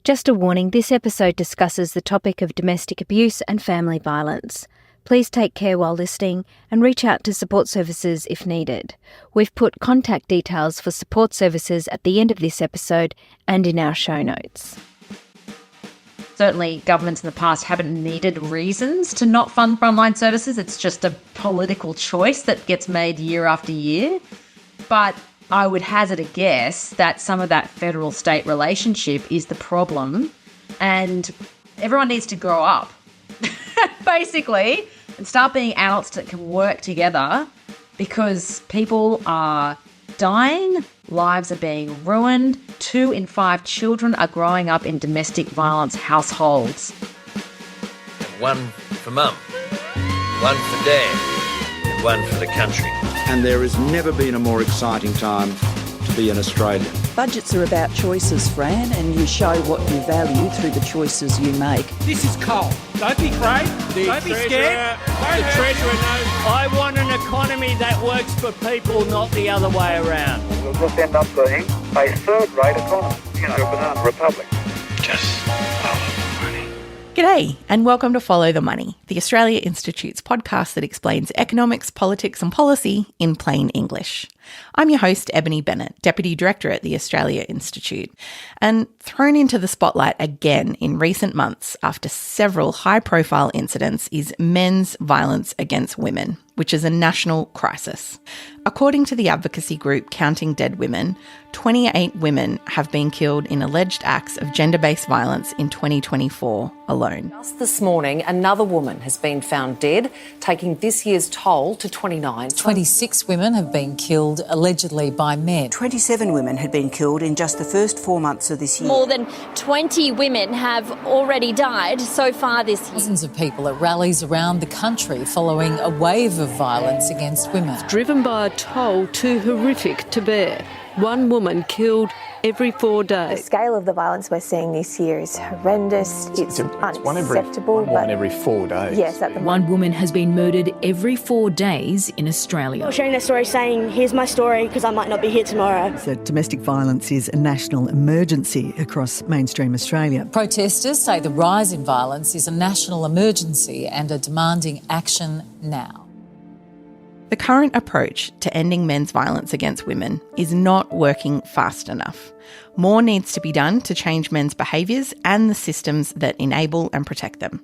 Just a warning, this episode discusses the topic of domestic abuse and family violence. Please take care while listening and reach out to support services if needed. We've put contact details for support services at the end of this episode and in our show notes. Certainly, governments in the past haven't needed reasons to not fund frontline services. It's just a political choice that gets made year after year. But I would hazard a guess that some of that federal-state relationship is the problem, and everyone needs to grow up, basically, and start being adults that can work together, because people are dying, lives are being ruined, 2 in 5 children are growing up in domestic violence households. One for mum, one for dad, and one for the country. And there has never been a more exciting time to be an Australian. Budgets are about choices, Fran, and you show what you value through the choices you make. This is coal. Don't be afraid. Don't be scared. The Treasurer knows. I want an economy that works for people, not the other way around. We'll just end up being a third-rate economy, a banana republic. Just follow the money. G'day, and welcome to Follow the Money, the Australia Institute's podcast that explains economics, politics and policy in plain English. I'm your host, Ebony Bennett, Deputy Director at the Australia Institute, and thrown into the spotlight again in recent months after several high-profile incidents is men's violence against women, which is a national crisis. According to the advocacy group Counting Dead Women, 28 women have been killed in alleged acts of gender-based violence in 2024 alone. Just this morning, another woman has been found dead, taking this year's toll to 29. 26 women have been killed allegedly by men. 27 women had been killed in just the first 4 months of this year. More than 20 women have already died so far this year. Thousands of people at rallies around the country following a wave of violence against women. Driven by a toll too horrific to bear. One woman killed every 4 days. The scale of the violence we're seeing this year is horrendous. It's unacceptable. One every 4 days. Yes, at the one woman has been murdered every 4 days in Australia. Or sharing their story saying, here's my story because I might not be here tomorrow. So domestic violence is a national emergency across mainstream Australia. Protesters say the rise in violence is a national emergency and are demanding action now. The current approach to ending men's violence against women is not working fast enough. More needs to be done to change men's behaviours and the systems that enable and protect them.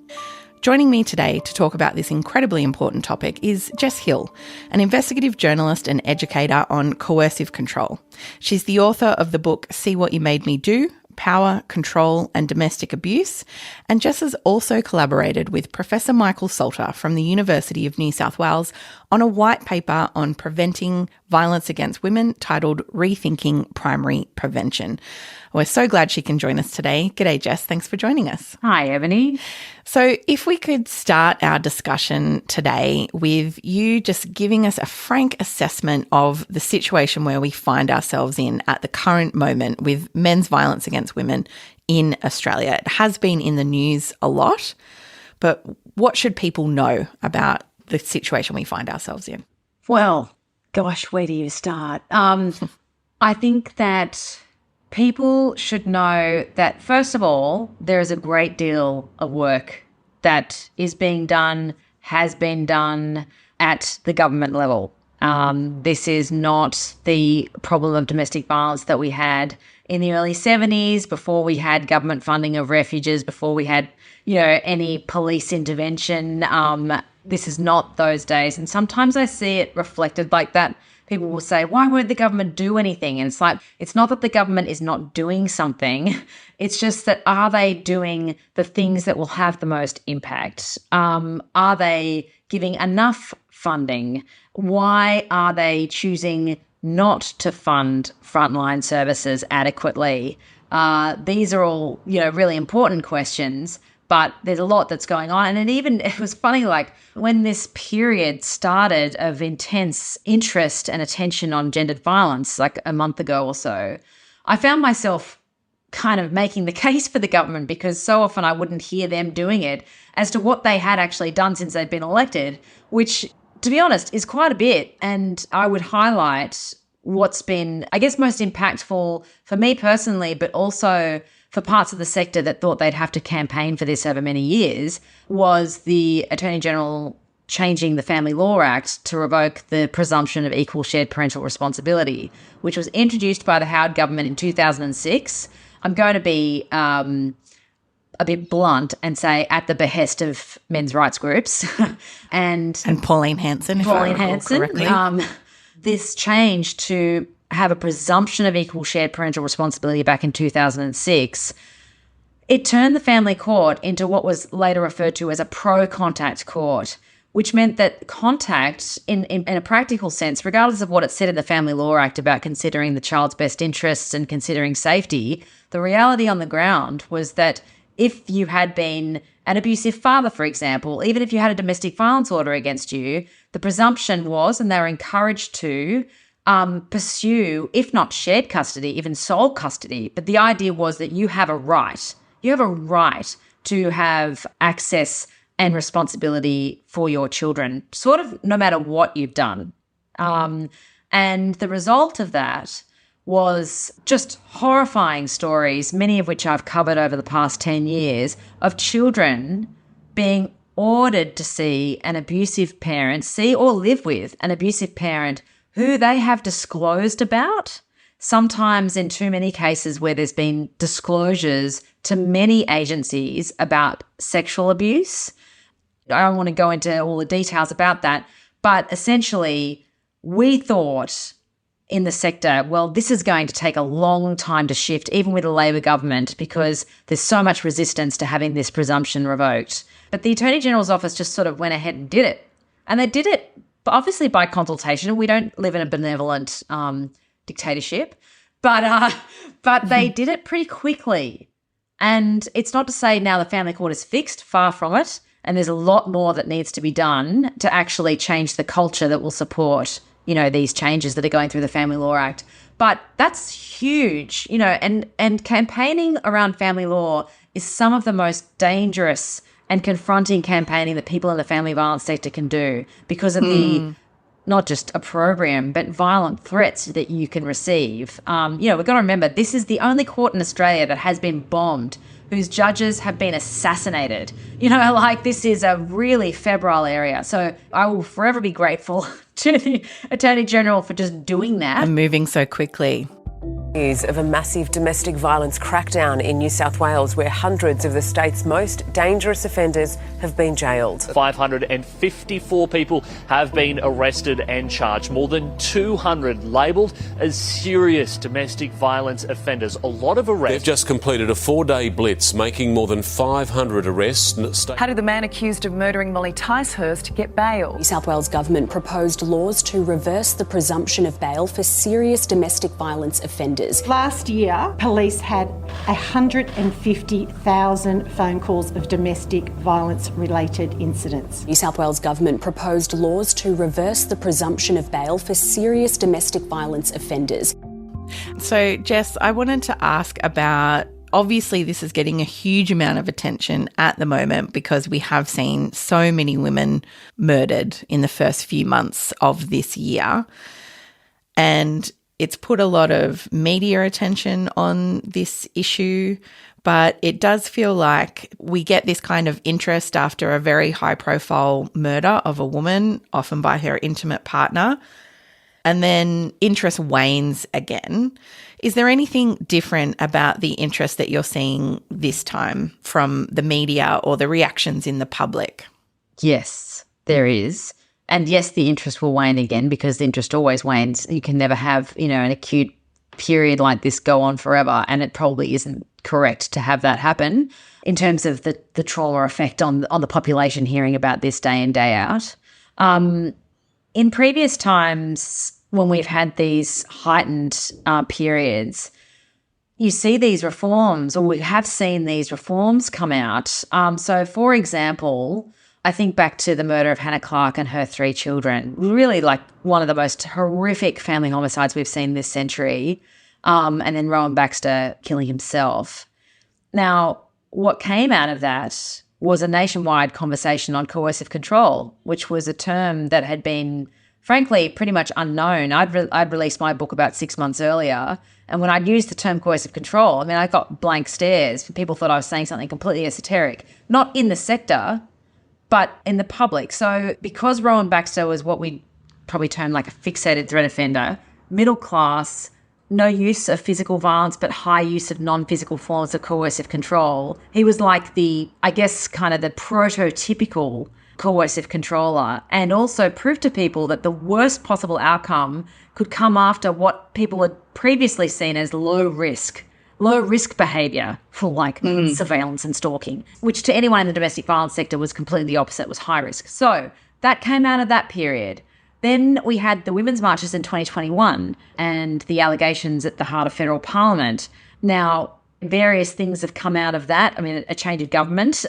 Joining me today to talk about this incredibly important topic is Jess Hill, an investigative journalist and educator on coercive control. She's the author of the book See What You Made Me Do: Power, Control and Domestic Abuse, and Jess has also collaborated with Professor Michael Salter from the University of New South Wales on a white paper on preventing violence against women titled Rethinking Primary Prevention. We're so glad she can join us today. G'day, Jess. Thanks for joining us. Hi, Ebony. So if we could start our discussion today with you just giving us a frank assessment of the situation where we find ourselves in at the current moment with men's violence against women in Australia. It has been in the news a lot, but what should people know about the situation we find ourselves in? Well, gosh, where do you start? I think that people should know that, first of all, there is a great deal of work that is being done, has been done at the government level. This is not the problem of domestic violence that we had in the early 70s, before we had government funding of refuges, before we had, any police intervention. This is not those days. And sometimes I see it reflected like that. People will say, why won't the government do anything? And it's like, it's not that the government is not doing something. It's just that, are they doing the things that will have the most impact? Are they giving enough funding? Why are they choosing not to fund frontline services adequately? These are all, really important questions. But there's a lot that's going on. And it was funny, like when this period started of intense interest and attention on gendered violence, like a month ago or so, I found myself kind of making the case for the government, because so often I wouldn't hear them doing it, as to what they had actually done since they'd been elected, which, to be honest, is quite a bit. And I would highlight what's been, I guess, most impactful for me personally, but also for parts of the sector that thought they'd have to campaign for this over many years was the Attorney General changing the Family Law Act to revoke the presumption of equal shared parental responsibility, which was introduced by the Howard government in 2006. I'm going to be a bit blunt and say at the behest of men's rights groups and Pauline Hanson, if I recall correctly. This change to have a presumption of equal shared parental responsibility back in 2006, it turned the family court into what was later referred to as a pro-contact court, which meant that contact, in a practical sense, regardless of what it said in the Family Law Act about considering the child's best interests and considering safety, the reality on the ground was that if you had been an abusive father, for example, even if you had a domestic violence order against you, the presumption was, and they were encouraged to, pursue, if not shared custody, even sole custody. But the idea was that you have a right. You have a right to have access and responsibility for your children, sort of no matter what you've done. And the result of that was just horrifying stories, many of which I've covered over the past 10 years, of children being ordered to see an abusive parent, see or live with an abusive parent who they have disclosed about, sometimes in too many cases where there's been disclosures to many agencies about sexual abuse. I don't want to go into all the details about that, but essentially we thought in the sector, well, this is going to take a long time to shift, even with a Labor government, because there's so much resistance to having this presumption revoked. But the Attorney General's office just sort of went ahead and did it. And they did it obviously by consultation. We don't live in a benevolent dictatorship, but they did it pretty quickly. And it's not to say now the family court is fixed, far from it. And there's a lot more that needs to be done to actually change the culture that will support, these changes that are going through the Family Law Act. But that's huge, and campaigning around family law is some of the most dangerous and confronting campaigning that people in the family violence sector can do because of the not just opprobrium, but violent threats that you can receive. We've got to remember, this is the only court in Australia that has been bombed, whose judges have been assassinated. This is a really febrile area. So I will forever be grateful to the Attorney General for just doing that. And moving so quickly. News of a massive domestic violence crackdown in New South Wales where hundreds of the state's most dangerous offenders have been jailed. 554 people have been arrested and charged, more than 200 labelled as serious domestic violence offenders. A lot of arrests. They've just completed a 4-day blitz, making more than 500 arrests. How did the man accused of murdering Molly Ticehurst get bail? New South Wales government proposed laws to reverse the presumption of bail for serious domestic violence offenders. Last year, police had 150,000 phone calls of domestic violence-related incidents. New South Wales government proposed laws to reverse the presumption of bail for serious domestic violence offenders. So, Jess, I wanted to ask about, obviously this is getting a huge amount of attention at the moment because we have seen so many women murdered in the first few months of this year. And it's put a lot of media attention on this issue, but it does feel like we get this kind of interest after a very high-profile murder of a woman, often by her intimate partner, and then interest wanes again. Is there anything different about the interest that you're seeing this time from the media or the reactions in the public? Yes, there is. And yes, the interest will wane again because the interest always wanes. You can never have, an acute period like this go on forever. And it probably isn't correct to have that happen in terms of the trauma effect on the population hearing about this day in, day out. In previous times when we've had these heightened periods, you see these reforms, or we have seen these reforms come out. So, for example, I think back to the murder of Hannah Clark and her 3 children, really like one of the most horrific family homicides we've seen this century, and then Rowan Baxter killing himself. Now, what came out of that was a nationwide conversation on coercive control, which was a term that had been frankly, pretty much unknown. I'd released my book about 6 months earlier, and when I'd used the term coercive control, I mean, I got blank stares. People thought I was saying something completely esoteric, not in the sector, but in the public. So because Rowan Baxter was what we probably term like a fixated threat offender, middle class, no use of physical violence, but high use of non-physical forms of coercive control. He was like the, I guess, kind of the prototypical coercive controller, and also proved to people that the worst possible outcome could come after what people had previously seen as low risk behaviour for like surveillance and stalking, which to anyone in the domestic violence sector was completely the opposite, was high risk. So that came out of that period. Then we had the women's marches in 2021 and the allegations at the heart of federal parliament. Now, various things have come out of that. I mean, a change of government,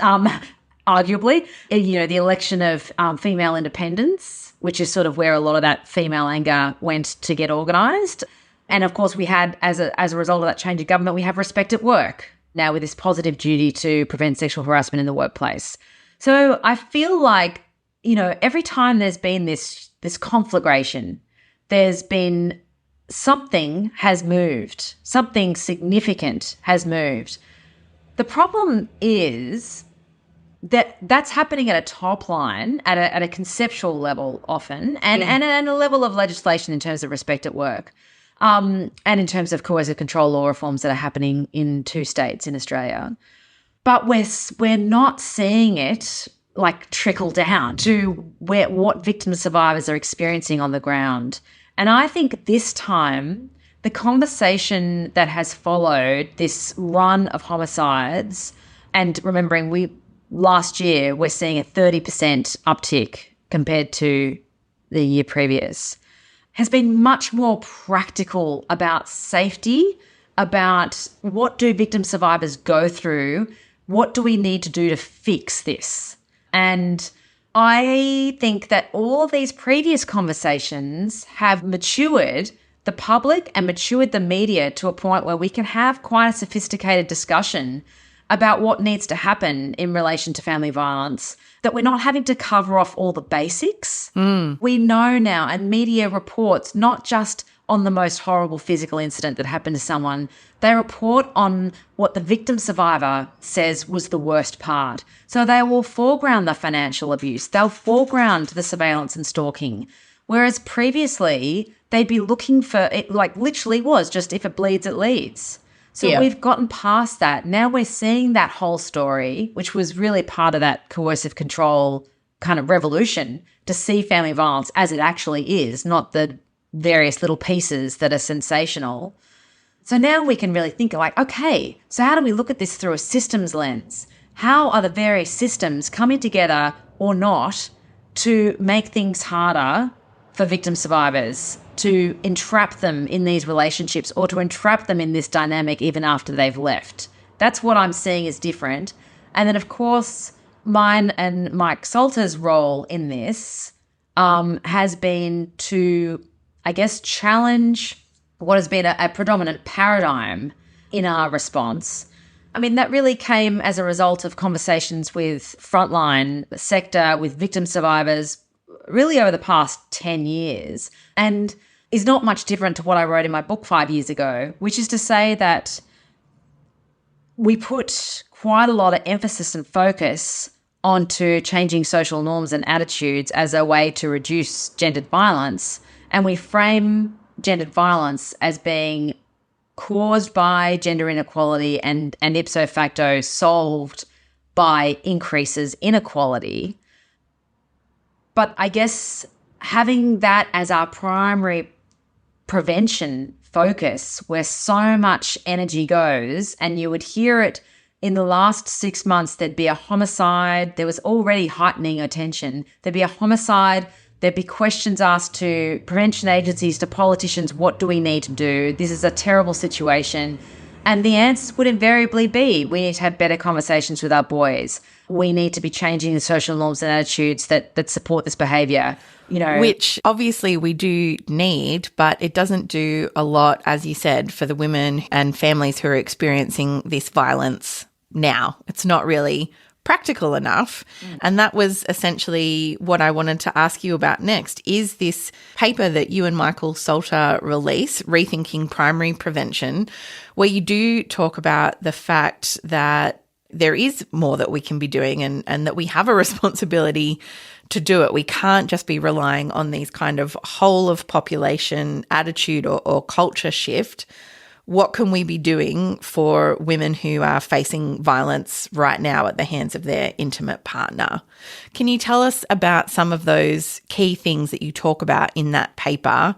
arguably, the election of female independents, which is sort of where a lot of that female anger went to get organised. And of course, we had, as a result of that change of government, we have Respect at Work now with this positive duty to prevent sexual harassment in the workplace. So I feel like, every time there's been this conflagration, there's been something has moved, something significant has moved. The problem is that's happening at a top line, at a conceptual level often, and a level of legislation in terms of Respect at Work, and in terms of coercive control law reforms that are happening in 2 states in Australia. But we're not seeing it like trickle down to what victim survivors are experiencing on the ground. And I think this time, the conversation that has followed this run of homicides, and remembering last year we're seeing a 30% uptick compared to the year previous, has been much more practical about safety, about what do victim survivors go through, what do we need to do to fix this? And I think that all of these previous conversations have matured the public and matured the media to a point where we can have quite a sophisticated discussion about what needs to happen in relation to family violence, that we're not having to cover off all the basics. We know now, and media reports not just on the most horrible physical incident that happened to someone, they report on what the victim survivor says was the worst part. So they will foreground the financial abuse. They'll foreground the surveillance and stalking. Whereas previously, they'd be looking for it, like literally was just if it bleeds, it leads. So we've gotten past that. Now we're seeing that whole story, which was really part of that coercive control kind of revolution, to see family violence as it actually is, not the various little pieces that are sensational. So now we can really think like, okay, so how do we look at this through a systems lens? How are the various systems coming together or not to make things harder for victim survivors, to entrap them in these relationships or to entrap them in this dynamic even after they've left? That's what I'm seeing is different. And then, of course, mine and Mike Salter's role in this has been to, I guess, challenge what has been a predominant paradigm in our response. I mean, that really came as a result of conversations with frontline sector, with victim survivors, really over the past 10 years, and is not much different to what I wrote in my book 5 years ago, which is to say that we put quite a lot of emphasis and focus onto changing social norms and attitudes as a way to reduce gendered violence, and we frame gendered violence as being caused by gender inequality and ipso facto solved by increases in equality. But I guess having that as our primary prevention focus, where so much energy goes, and you would hear it in the last 6 months, there'd be a homicide. There was already heightening attention. There'd be a homicide. There'd be questions asked to prevention agencies, to politicians, what do we need to do? This is a terrible situation. And the answers would invariably be, we need to have better conversations with our boys. We need to be changing the social norms and attitudes that support this behaviour. Which obviously we do need, but it doesn't do a lot, as you said, for the women and families who are experiencing this violence now. It's not really practical enough. And that was essentially what I wanted to ask you about next, is this paper that you and Michael Salter release, Rethinking Primary Prevention, where you do talk about the fact that there is more that we can be doing and that we have a responsibility to do it. We can't just be relying on these kind of whole of population attitude or culture shift. What can we be doing for women who are facing violence right now at the hands of their intimate partner? Can you tell us about some of those key things that you talk about in that paper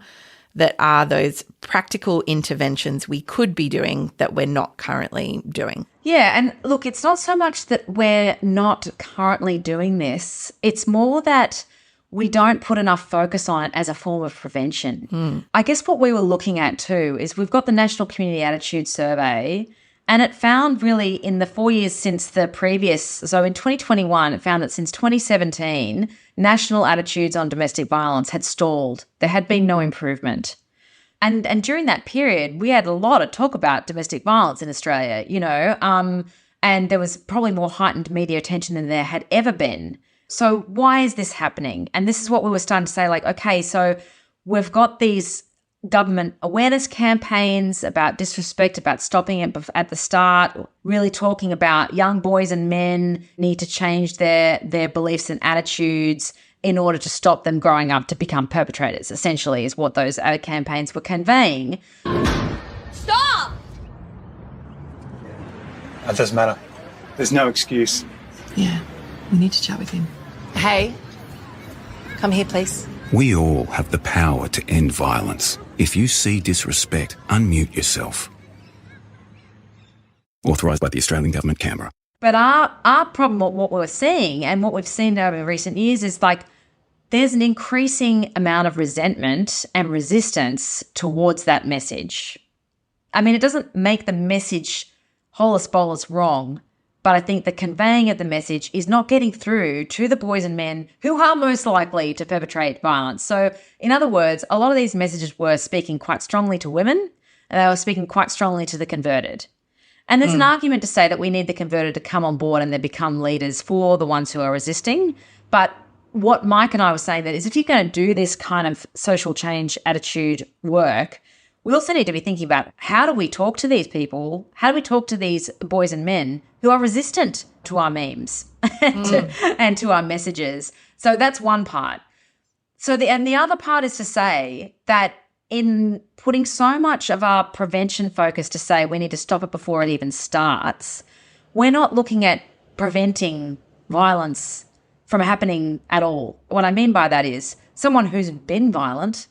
that are those practical interventions we could be doing that we're not currently doing? Yeah, and look, it's not so much that we're not currently doing this. It's more that we don't put enough focus on it as a form of prevention. I guess what we were looking at too is we've got the National Community Attitude Survey, and it found really in the 4 years since the previous, so in 2021, it found that since 2017, national attitudes on domestic violence had stalled. There had been no improvement. And during that period, we had a lot of talk about domestic violence in Australia, and there was probably more heightened media attention than there had ever been. So why is this happening? And this is what we were starting to say, like, okay, so we've got these government awareness campaigns about disrespect, about stopping it at the start, really talking about young boys and men need to change their beliefs and attitudes in order to stop them growing up to become perpetrators, essentially, is what those campaigns were conveying. Stop! That doesn't matter. There's no excuse. Yeah, we need to chat with him. Hey, come here, please. We all have the power to end violence. If you see disrespect, unmute yourself. Authorised by the Australian Government, Canberra. But our problem, what we're seeing and what we've seen over recent years is like there's an increasing amount of resentment and resistance towards that message. I mean, it doesn't make the message holus bolus wrong, but I think the conveying of the message is not getting through to the boys and men who are most likely to perpetrate violence. So, in other words, a lot of these messages were speaking quite strongly to women, and they were speaking quite strongly to the converted. And there's an argument to say that we need the converted to come on board and then become leaders for the ones who are resisting. But what Mike and I were saying that is if you're going to do this kind of social change attitude work, we also need to be thinking about how do we talk to these people? How do we talk to these boys and men who are resistant to our memes and to our messages? So that's one part. And the other part is to say that in putting so much of our prevention focus to say we need to stop it before it even starts, we're not looking at preventing violence from happening at all. What I mean by that is someone who's been violent,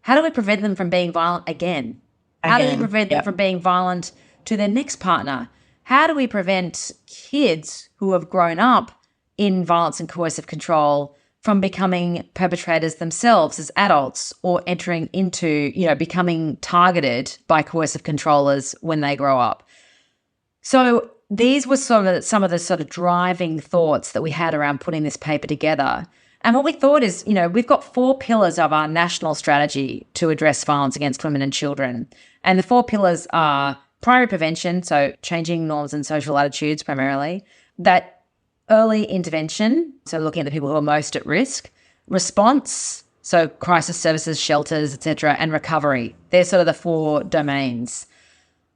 how do we prevent them from being violent again? How do we prevent them from being violent to their next partner? How do we prevent kids who have grown up in violence and coercive control from becoming perpetrators themselves as adults or entering into, becoming targeted by coercive controllers when they grow up? So these were some of the sort of driving thoughts that we had around putting this paper together. And what we thought is, we've got 4 pillars of our national strategy to address violence against women and children. And the 4 pillars are primary prevention, so changing norms and social attitudes primarily, that early intervention, so looking at the people who are most at risk, response, so crisis services, shelters, etc., and recovery. They're sort of the 4 domains.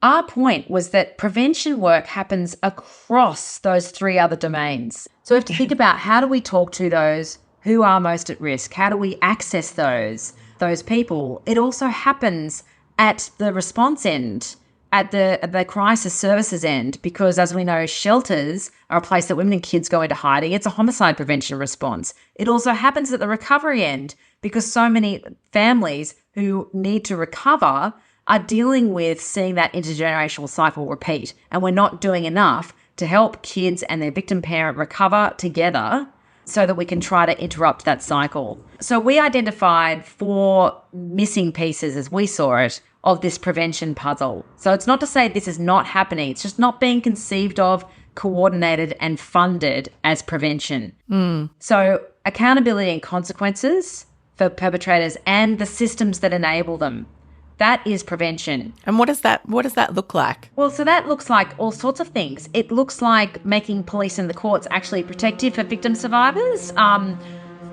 Our point was that prevention work happens across those 3 other domains. So we have to think about how do we talk to those who are most at risk? How do we access those people? It also happens at the response end, at the crisis services end, because as we know, shelters are a place that women and kids go into hiding. It's a homicide prevention response. It also happens at the recovery end because so many families who need to recover are dealing with seeing that intergenerational cycle repeat, and we're not doing enough to help kids and their victim parent recover together so that we can try to interrupt that cycle. So we identified 4 missing pieces, as we saw it, of this prevention puzzle. So it's not to say this is not happening. It's just not being conceived of, coordinated and funded as prevention. So accountability and consequences for perpetrators and the systems that enable them. That is prevention. And what does that look like? Well, so that looks like all sorts of things. It looks like making police and the courts actually protective for victim survivors.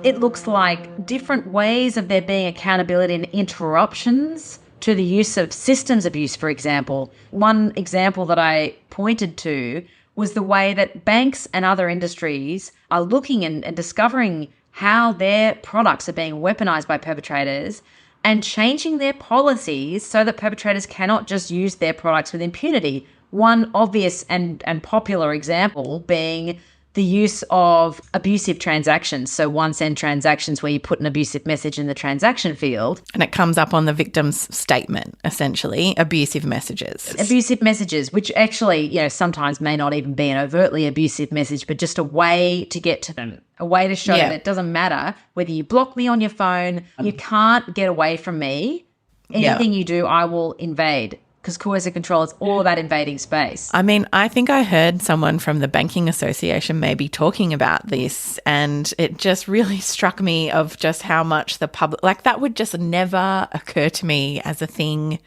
It looks like different ways of there being accountability and interruptions to the use of systems abuse, for example. One example that I pointed to was the way that banks and other industries are looking and discovering how their products are being weaponized by perpetrators and changing their policies so that perpetrators cannot just use their products with impunity. One obvious and popular example being the use of abusive transactions. So one-cent transactions where you put an abusive message in the transaction field. And it comes up on the victim's statement, essentially, abusive messages. Abusive messages, which actually, sometimes may not even be an overtly abusive message, but just a way to get to them, a way to show that it doesn't matter whether you block me on your phone, you can't get away from me. Anything you do, I will invade. Because coercive control is all about invading space. I mean, I think I heard someone from the Banking Association maybe talking about this, and it just really struck me of just how much the public, like that would just never occur to me as a thing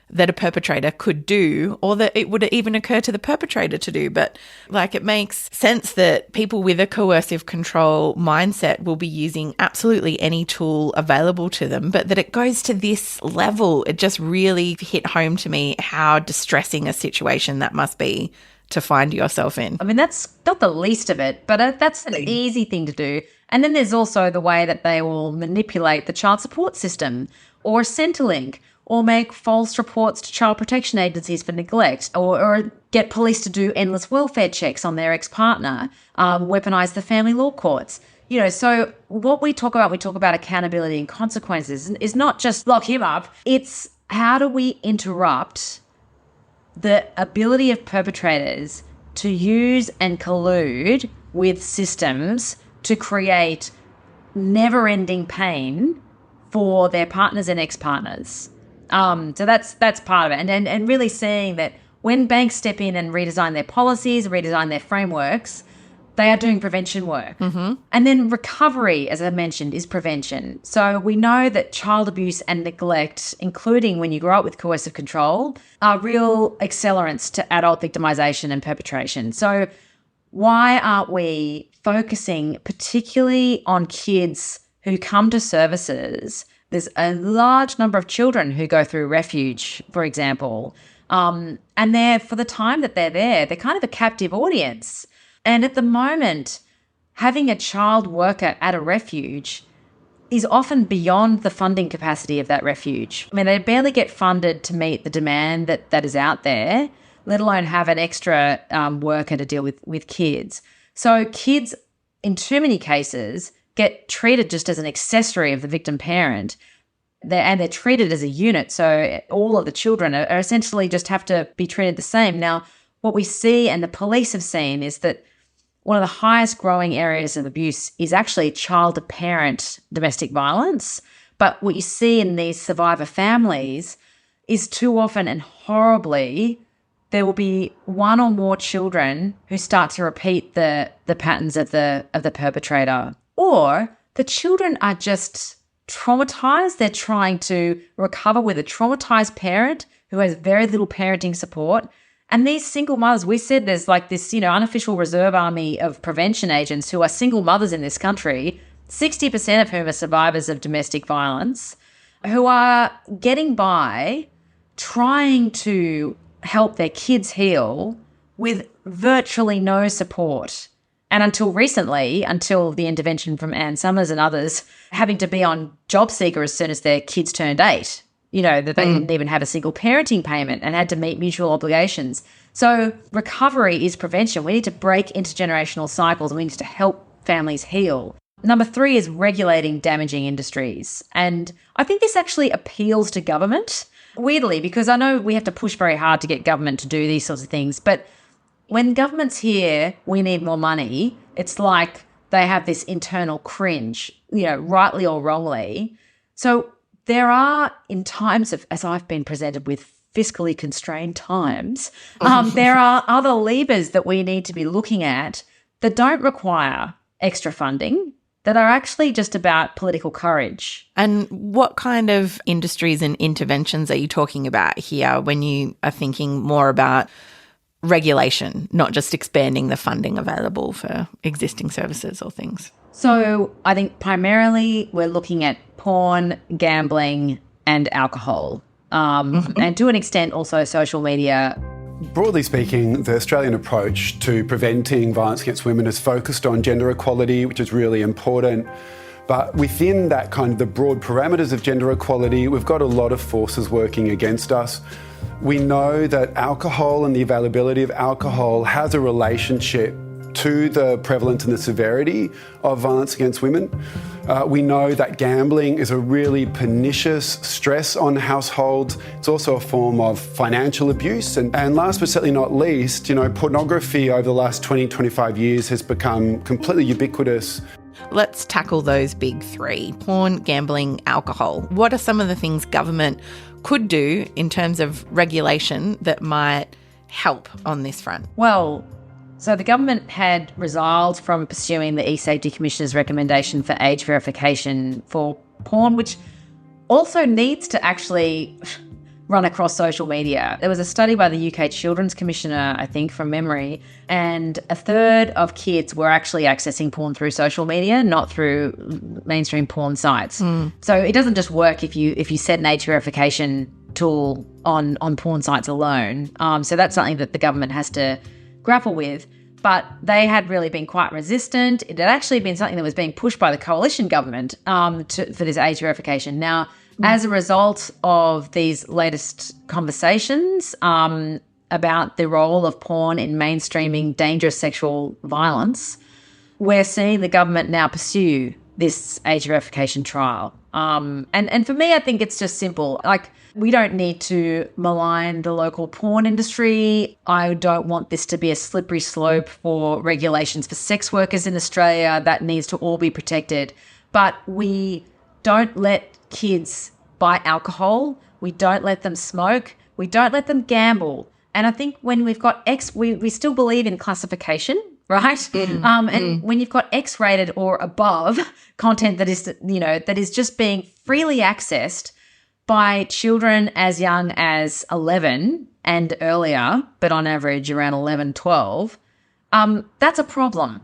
that a perpetrator could do, or that it would even occur to the perpetrator to do. But like, it makes sense that people with a coercive control mindset will be using absolutely any tool available to them, but that it goes to this level, it just really hit home to me how distressing a situation that must be to find yourself in. I mean, that's not the least of it, but that's an easy thing to do. And then there's also the way that they will manipulate the child support system or Centrelink, or make false reports to child protection agencies for neglect, or get police to do endless welfare checks on their ex-partner, weaponise the family law courts. So what we talk about accountability and consequences, is not just lock him up. It's how do we interrupt the ability of perpetrators to use and collude with systems to create never-ending pain for their partners and ex-partners. So that's part of it. And really seeing that when banks step in and redesign their policies, redesign their frameworks, they are doing prevention work. Mm-hmm. And then recovery, as I mentioned, is prevention. So we know that child abuse and neglect, including when you grow up with coercive control, are real accelerants to adult victimization and perpetration. So why aren't we focusing particularly on kids who come to services? There's a large number of children who go through refuge, for example, and for the time that they're there, they're kind of a captive audience. And at the moment, having a child worker at a refuge is often beyond the funding capacity of that refuge. I mean, they barely get funded to meet the demand that is out there, let alone have an extra worker to deal with kids. So kids, in too many cases, get treated just as an accessory of the victim parent, and they're treated as a unit. So all of the children are essentially just have to be treated the same. Now, what we see and the police have seen is that one of the highest growing areas of abuse is actually child-to-parent domestic violence. But what you see in these survivor families is too often and horribly, there will be one or more children who start to repeat the patterns of the perpetrator. Or the children are just traumatized. They're trying to recover with a traumatized parent who has very little parenting support. And these single mothers, we said there's like this, unofficial reserve army of prevention agents who are single mothers in this country, 60% of whom are survivors of domestic violence, who are getting by trying to help their kids heal with virtually no support. And until recently, until the intervention from Ann Summers and others, having to be on job seeker as soon as their kids turned 8, that they didn't even have a single parenting payment and had to meet mutual obligations. So recovery is prevention. We need to break intergenerational cycles and we need to help families heal. Number 3 is regulating damaging industries. And I think this actually appeals to government, weirdly, because I know we have to push very hard to get government to do these sorts of things, but when government's here, we need more money, it's like they have this internal cringe, rightly or wrongly. So there are, in times of, as I've been presented with, fiscally constrained times, there are other levers that we need to be looking at that don't require extra funding, that are actually just about political courage. And what kind of industries and interventions are you talking about here when you are thinking more about regulation, not just expanding the funding available for existing services or things? So I think primarily we're looking at porn, gambling and alcohol, and to an extent also social media. Broadly speaking, the Australian approach to preventing violence against women is focused on gender equality, which is really important. But within that kind of the broad parameters of gender equality, we've got a lot of forces working against us. We know that alcohol and the availability of alcohol has a relationship to the prevalence and the severity of violence against women. We know that gambling is a really pernicious stress on households. It's also a form of financial abuse. And last but certainly not least, pornography over the last 20, 25 years has become completely ubiquitous. Let's tackle those big three: porn, gambling, alcohol. What are some of the things government could do in terms of regulation that might help on this front? Well, so the government had resiled from pursuing the E-Safety Commissioner's recommendation for age verification for porn, which also needs to actually run across social media. There was a study by the UK Children's Commissioner, I think, from memory, and a third of kids were actually accessing porn through social media, not through mainstream porn sites. So it doesn't just work if you set an age verification tool on porn sites alone. So that's something that the government has to grapple with, but they had really been quite resistant. It had actually been something that was being pushed by the coalition government for this age verification. Now, as a result of these latest conversations about the role of porn in mainstreaming dangerous sexual violence, we're seeing the government now pursue this age verification trial. And for me, I think it's just simple. Like, we don't need to malign the local porn industry. I don't want this to be a slippery slope for regulations for sex workers in Australia. That needs to all be protected. But we don't let kids buy alcohol. We don't let them smoke. We don't let them gamble. And I think when we've got we still believe in classification, right? And when you've got X-rated or above content that is just being freely accessed by children as young as 11 and earlier, but on average around 11, 12, that's a problem.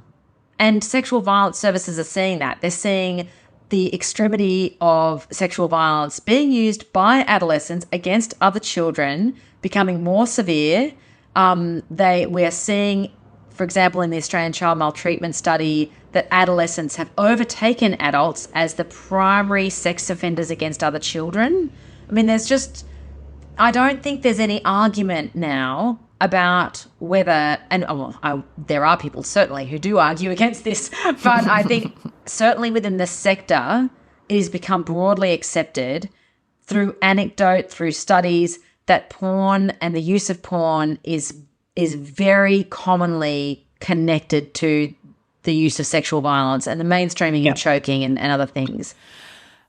And sexual violence services are seeing that. They're seeing the extremity of sexual violence being used by adolescents against other children becoming more severe. We are seeing, for example, in the Australian Child Maltreatment Study, that adolescents have overtaken adults as the primary sex offenders against other children. I mean, I don't think there's any argument now about whether, there are people certainly who do argue against this, but I think certainly within the sector, it has become broadly accepted through anecdote, through studies, that porn and the use of porn is very commonly connected to the use of sexual violence and the mainstreaming of choking and other things.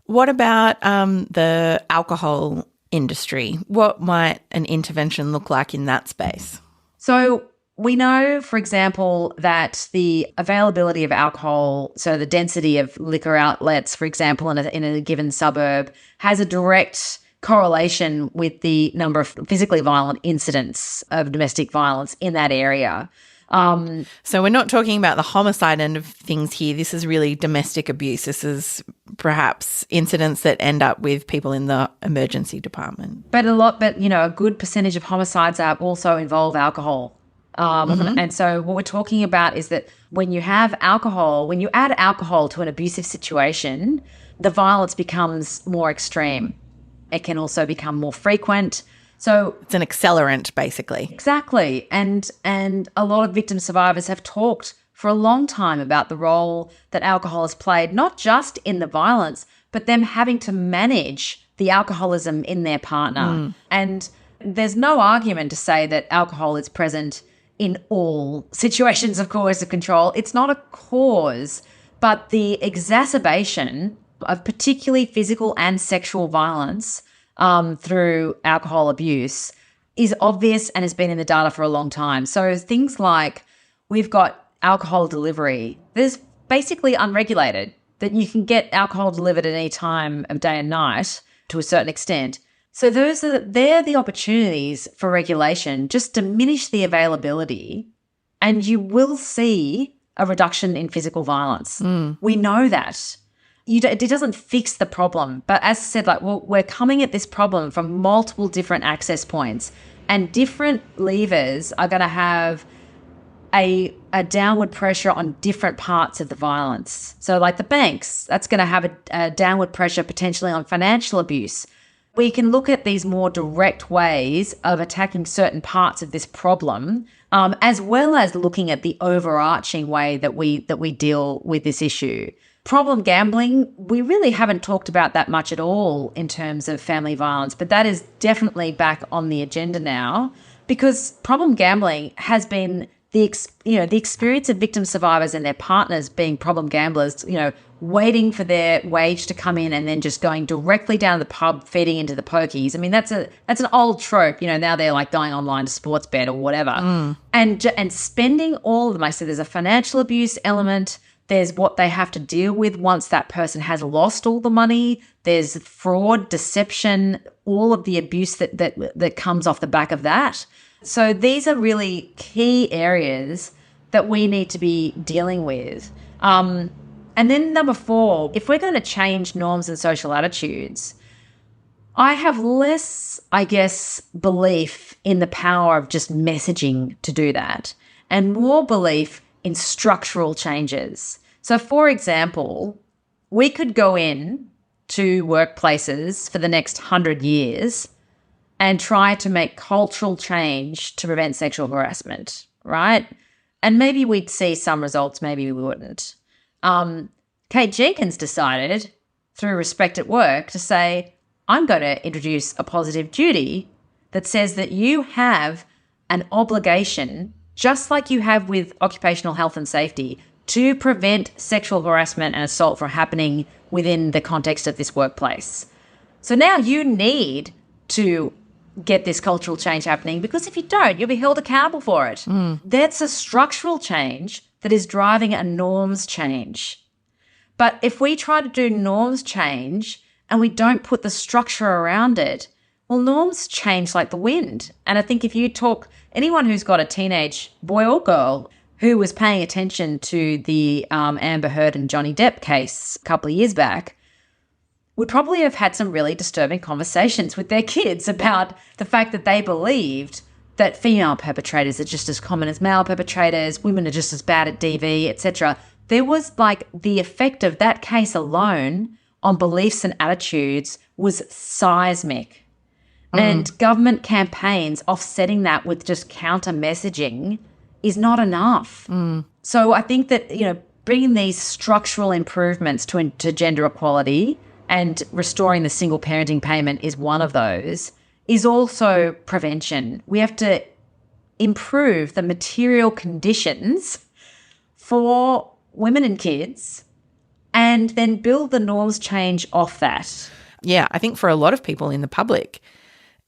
What about the alcohol industry? What might an intervention look like in that space? So we know, for example, that the availability of alcohol, so the density of liquor outlets, for example, in a given suburb, has a direct correlation with the number of physically violent incidents of domestic violence in that area. So we're not talking about the homicide end of things here. This is really domestic abuse. This is perhaps incidents that end up with people in the emergency department. But a good percentage of homicides also involve alcohol. And so what we're talking about is that when you have alcohol, when you add alcohol to an abusive situation, the violence becomes more extreme. It can also become more frequent. So it's an accelerant, basically. Exactly. And a lot of victim survivors have talked for a long time about the role that alcohol has played, not just in the violence, but them having to manage the alcoholism in their partner. And there's no argument to say that alcohol is present in all situations of coercive control. It's not a cause, but the exacerbation of particularly physical and sexual violence through alcohol abuse is obvious and has been in the data for a long time. So things like we've got alcohol delivery, there's basically unregulated. that you can get alcohol delivered at any time of day and night to a certain extent. So they're the opportunities for regulation. Just diminish the availability and you will see a reduction in physical violence. We know that. It doesn't fix the problem. But as I said, we're coming at this problem from multiple different access points, and different levers are going to have a downward pressure on different parts of the violence. So like the banks, that's going to have a downward pressure potentially on financial abuse. We can look at these more direct ways of attacking certain parts of this problem, as well as looking at the overarching way that we deal with this issue. Problem gambling, we really haven't talked about that much at all in terms of family violence, but that is definitely back on the agenda now, because problem gambling has been the experience of victim survivors and their partners being problem gamblers, waiting for their wage to come in and then just going directly down to the pub, feeding into the pokies. I mean, that's an old trope. Now they're like going online to sports bet or whatever, and spending all of them. I said there's a financial abuse element. There's what they have to deal with once that person has lost all the money. There's fraud, deception, all of the abuse that comes off the back of that. So these are really key areas that we need to be dealing with. And then number 4, if we're going to change norms and social attitudes, I have less, belief in the power of just messaging to do that, and more belief in structural changes. So, for example, we could go in to workplaces for the next 100 years and try to make cultural change to prevent sexual harassment, right? And maybe we'd see some results, maybe we wouldn't. Kate Jenkins decided, through Respect at Work, to say, I'm going to introduce a positive duty that says that you have an obligation, just like you have with occupational health and safety, to prevent sexual harassment and assault from happening within the context of this workplace. So now you need to get this cultural change happening, because if you don't, you'll be held accountable for it. That's a structural change that is driving a norms change. But if we try to do norms change and we don't put the structure around it, well, norms change like the wind. And I think if you talk, anyone who's got a teenage boy or girl who was paying attention to the Amber Heard and Johnny Depp case a couple of years back would probably have had some really disturbing conversations with their kids about the fact that they believed that female perpetrators are just as common as male perpetrators, women are just as bad at DV, etc. There was the effect of that case alone on beliefs and attitudes was seismic. And government campaigns offsetting that with just counter messaging is not enough. So I think that, bringing these structural improvements to gender equality and restoring the single parenting payment is one of those, is also prevention. We have to improve the material conditions for women and kids and then build the norms change off that. Yeah, I think for a lot of people in the public,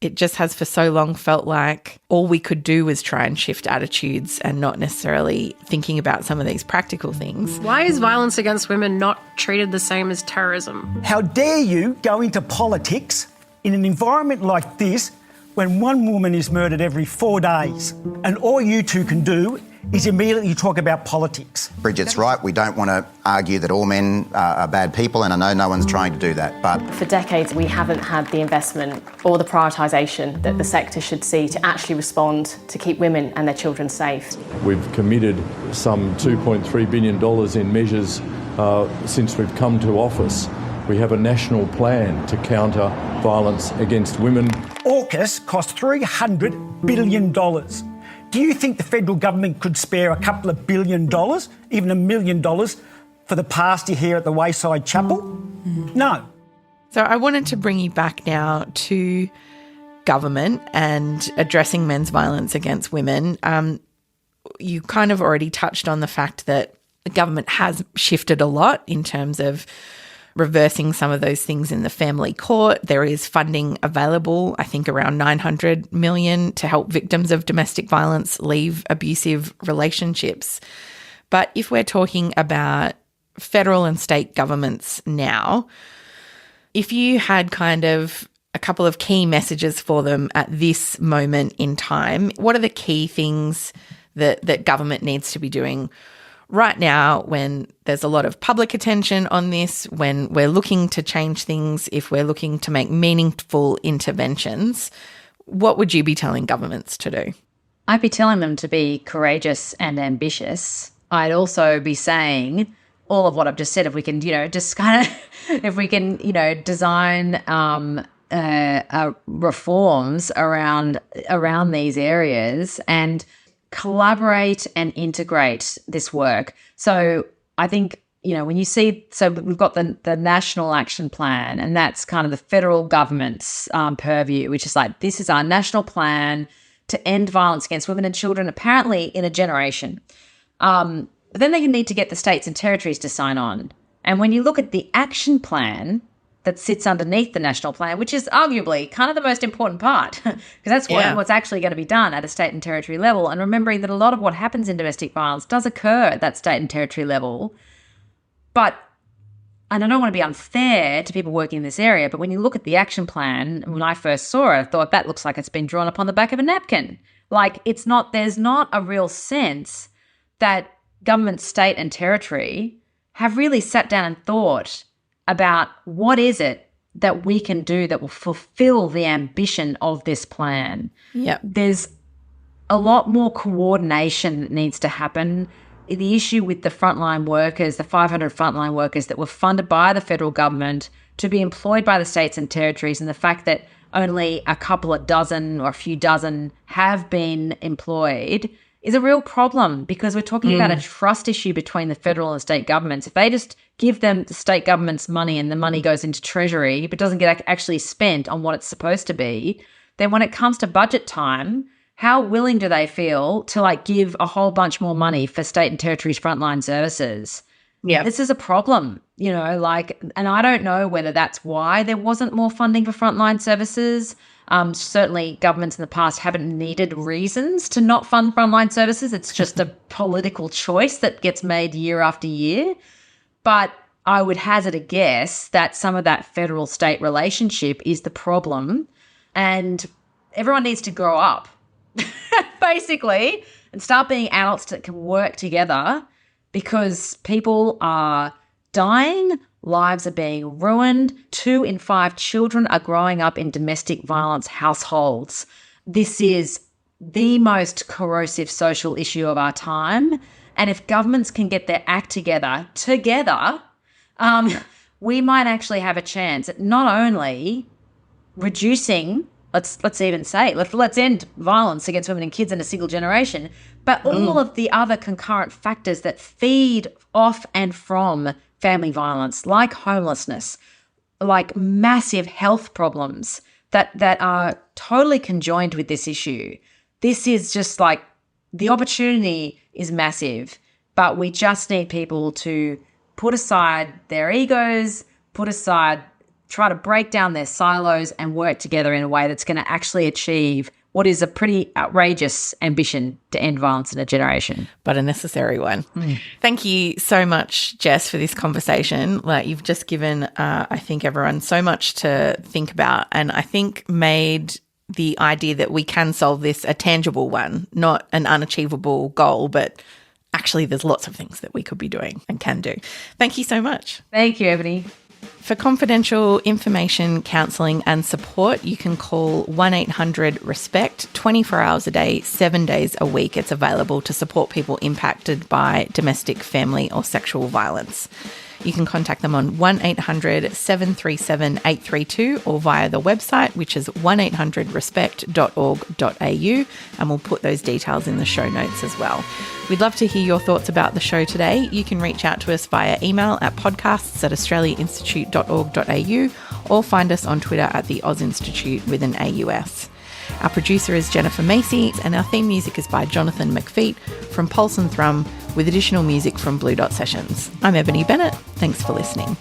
it just has for so long felt like all we could do was try and shift attitudes and not necessarily thinking about some of these practical things. Why is violence against women not treated the same as terrorism? How dare you go into politics in an environment like this when one woman is murdered every 4 days and all you two can do is immediately talk about politics. Bridget's right. We don't want to argue that all men are bad people, and I know no one's trying to do that. But for decades, we haven't had the investment or the prioritisation that the sector should see to actually respond to keep women and their children safe. We've committed some $2.3 billion in measures since we've come to office. We have a national plan to counter violence against women. AUKUS cost $300 billion. Do you think the federal government could spare a couple of $1 billion, even $1 million, for the pastor here at the Wayside Chapel? No. So I wanted to bring you back now to government and addressing men's violence against women. You kind of already touched on the fact that the government has shifted a lot in terms of reversing some of those things in the family court. There is funding available, I think around $900 million, to help victims of domestic violence leave abusive relationships. But if we're talking about federal and state governments now, if you had kind of a couple of key messages for them at this moment in time, what are the key things that government needs to be doing right now when there's a lot of public attention on this, when we're looking to change things, if we're looking to make meaningful interventions? What would you be telling governments to do? I'd be telling them to be courageous and ambitious. I'd also be saying all of what I've just said. If we can, design reforms around these areas and collaborate and integrate this work. So I think, when you see, so we've got the National Action Plan, and that's kind of the federal government's purview, which is like, this is our national plan to end violence against women and children, apparently in a generation. But then they need to get the states and territories to sign on. And when you look at the action plan that sits underneath the national plan, which is arguably kind of the most important part, because that's what's actually going to be done at a state and territory level. And remembering that a lot of what happens in domestic violence does occur at that state and territory level. And I don't want to be unfair to people working in this area, but when you look at the action plan, when I first saw it, I thought that looks like it's been drawn up on the back of a napkin. Like, there's not a real sense that government, state and territory have really sat down and thought about what is it that we can do that will fulfill the ambition of this plan. Yeah. There's a lot more coordination that needs to happen. The issue with the frontline workers, the 500 frontline workers that were funded by the federal government to be employed by the states and territories, and the fact that only a couple of dozen or a few dozen have been employed is a real problem, because we're talking about a trust issue between the federal and state governments. If they just give them the state government's money and the money goes into treasury but doesn't get actually spent on what it's supposed to be, then when it comes to budget time, how willing do they feel to give a whole bunch more money for state and territories frontline services? Yeah. This is a problem, and I don't know whether that's why there wasn't more funding for frontline services. Certainly governments in the past haven't needed reasons to not fund frontline services. It's just a political choice that gets made year after year. But I would hazard a guess that some of that federal-state relationship is the problem, and everyone needs to grow up, basically, and start being adults that can work together, because people are dying, lives are being ruined. 2 in 5 children are growing up in domestic violence households. This is the most corrosive social issue of our time. And if governments can get their act together, we might actually have a chance at not only reducing, let's even say, let's end violence against women and kids in a single generation, but all of the other concurrent factors that feed off and from family violence, like homelessness, like massive health problems that are totally conjoined with this issue. This is just the opportunity is massive, but we just need people to put aside their egos, try to break down their silos and work together in a way that's going to actually achieve what is a pretty outrageous ambition to end violence in a generation. But a necessary one. Thank you so much, Jess, for this conversation. You've just given, I think, everyone so much to think about, and I think made the idea that we can solve this a tangible one, not an unachievable goal, but actually there's lots of things that we could be doing and can do. Thank you so much. Thank you, Ebony. For confidential information, counselling and support, you can call 1-800-RESPECT 24 hours a day, 7 days a week. It's available to support people impacted by domestic, family or sexual violence. You can contact them on 1-800-737-832 or via the website, which is 1800respect.org.au, and we'll put those details in the show notes as well. We'd love to hear your thoughts about the show today. You can reach out to us via email at podcasts@australiainstitute.org.au or find us on Twitter at the Oz Institute with an AUS. Our producer is Jennifer Macy, and our theme music is by Jonathan McFeet from Pulse and Thrum, with additional music from Blue Dot Sessions. I'm Ebony Bennett. Thanks for listening.